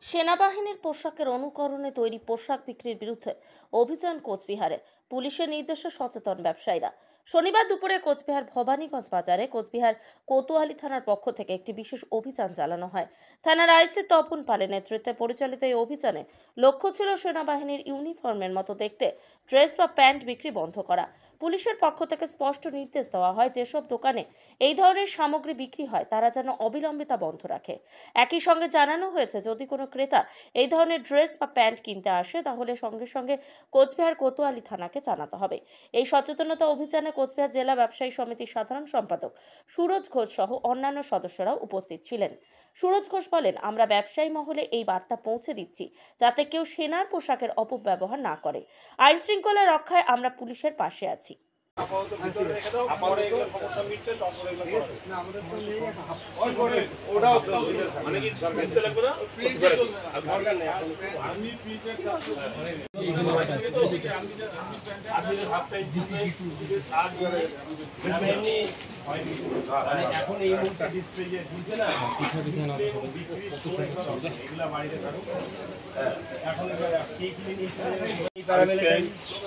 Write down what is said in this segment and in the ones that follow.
সেনাবাহিনীর পোশাকের অনুকরণে তৈরি পোশাক বিক্রির বিরুদ্ধে অভিযান কোচবিহারে পুলিশের নির্দেশে সচেতন ব্যবসায়ীরা। শনিবার দুপুরে কোচবিহার ভবানীগঞ্জ বাজারে কোচবিহার কোতোয়ালি থানার পক্ষ থেকে একটি বিশেষ অভিযান চালানো হয়। থানার আইসি তপন পালের নেতৃত্বে পরিচালিত এই অভিযানে লক্ষ্য ছিল সেনাবাহিনীর ইউনিফর্মের মতো দেখতে ড্রেস বা প্যান্ট বিক্রি বন্ধ করা। পুলিশের পক্ষ থেকে স্পষ্ট নির্দেশ দেওয়া হয়, যেসব দোকানে এই ধরনের সামগ্রী বিক্রি হয় তারা যেন অবিলম্বে তা বন্ধ রাখে। একই সঙ্গে জানানো হয়েছে, যদি কোনো ক্রেতা এই ধরনের ড্রেস বা প্যান্ট কিনতে আসে তাহলে সঙ্গে সঙ্গে কোচবিহার কোতোয়ালি থানাকে জানাতে হবে। এই সচেতনতা অভিযানে কোচবিহার জেলা ব্যবসায়ী সমিতির সাধারণ সম্পাদক সুরজ ঘোষ সহ অন্যান্য সদস্যরাও উপস্থিত ছিলেন। সুরজ ঘোষ বলেন, আমরা ব্যবসায়ী মহলে এই বার্তা পৌঁছে দিচ্ছি যাতে কেউ সেনার পোশাকের অপব্যবহার না করে। আইন শৃঙ্খলা রক্ষায় আমরা পুলিশের পাশে আছি। এখন এই মুহূর্তে ডিসপ্লে যে ঝুলছে না, এগুলা বাড়িতে থাকুক। এখন কে কিনে নিয়েছে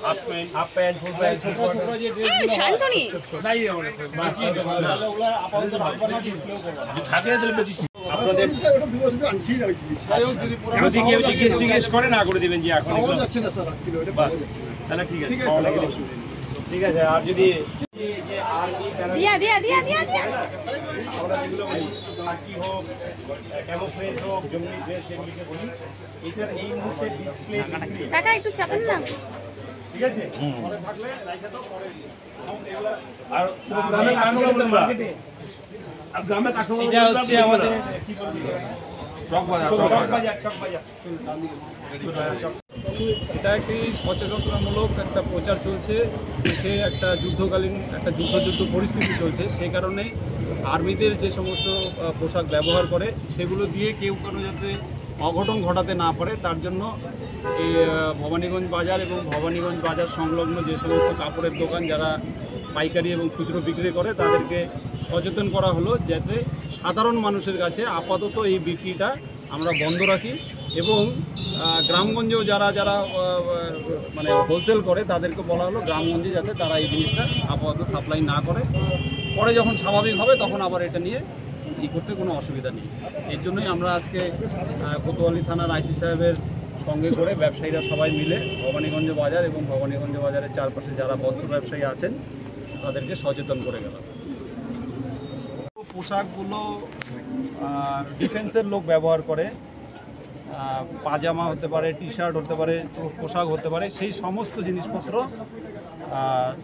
হাফ প্যান্ট ফুল প্যান্ট শান্তনি যদি কেউ জিজ্ঞেস করে না করে দিবেন যে এখন তাহলে ঠিক আছে, ঠিক আছে। আর যদি দিয়া দিয়া দিয়া দিয়া দিয়া আমরা যেগুলো বলি খাকি হোক, ক্যামোফ্লেজ হোক, জঙ্গলি ড্রেস যেগুলিকে বলি, এটার এই মুহূর্তে ডিসপ্লে কাকা একটু চাপেন না। ঠিক আছে, পরে থাকলে রাইখা দাও, পরে আর গ্রামে মার্কেটে আর গ্রামে কাস্টমার এটা হচ্ছে আমাদের কি বলবি চক বাজার এটা একটি সচেতনতামূলক একটা প্রচার চলছে। দেশে একটা যুদ্ধকালীন একটা যুদ্ধ পরিস্থিতি চলছে, সেই কারণে আর্মিদের যে সমস্ত পোশাক ব্যবহার করে সেগুলো দিয়ে কেউ কোনো যাতে অঘটন ঘটাতে না পারে তার জন্য এই ভবানীগঞ্জ বাজার এবং ভবানীগঞ্জ বাজার সংলগ্ন যে সমস্ত কাপড়ের দোকান যারা পাইকারি এবং খুচরো বিক্রি করে তাদেরকে সচেতন করা হলো, যাতে সাধারণ মানুষের কাছে আপাতত এই বিক্রিটা আমরা বন্ধ রাখি এবং গ্রামগঞ্জেও যারা যারা মানে হোলসেল করে তাদেরকে বলা হলো গ্রামগঞ্জে যাতে তারা এই জিনিসটা আপাতত সাপ্লাই না করে, পরে যখন স্বাভাবিক হবে তখন আবার এটা নিয়ে করতে কোনো অসুবিধা নেই। এর জন্যই আমরা আজকে কোতোয়ালি থানার আইসি সাহেবের সঙ্গে করে ব্যবসায়ীরা সবাই মিলে ভবানীগঞ্জ বাজার এবং ভবানীগঞ্জ বাজারের চারপাশে যারা বস্ত্র ব্যবসায়ী আছেন তাদেরকে সচেতন করে গেলাম। পোশাকগুলো ডিফেন্সের লোক ব্যবহার করে, পাজামা হতে পারে, টি শার্ট হতে পারে, পোশাক হতে পারে, সেই সমস্ত জিনিসপত্র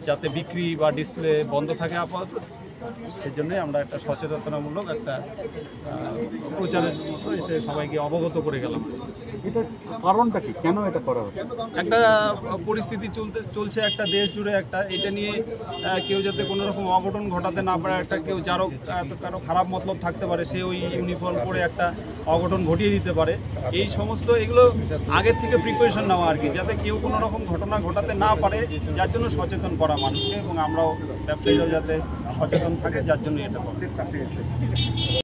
যাতে বিক্রি বা ডিসপ্লে বন্ধ থাকে আপাতত, সেই জন্যই আমরা একটা সচেতনতামূলক একটা প্রচারের মতো এসে সবাইকে অবগত করে গেলাম। এটা কারণটা কি, কেন এটা করা হচ্ছে? একটা পরিস্থিতি চলছে একটা দেশ জুড়ে, একটা এটা নিয়ে কেউ যাতে কোনো রকম অঘটন ঘটাতে না পারে, একটা কেউ কারো খারাপ মতলব থাকতে পারে, সে ওই ইউনিফর্ম পরে একটা অঘটন ঘটিয়ে দিতে পারে। এই সমস্ত এগুলো আগের থেকে প্রিপারেশন নেওয়া আর কি, যাতে কেউ কোনো রকম ঘটনা ঘটাতে না পারে, যার জন্য সচেতন করা মানুষকে, এবং আমরাও ব্যবসায়ীরাও যাতে সচেতন থাকে, যার জন্য এটা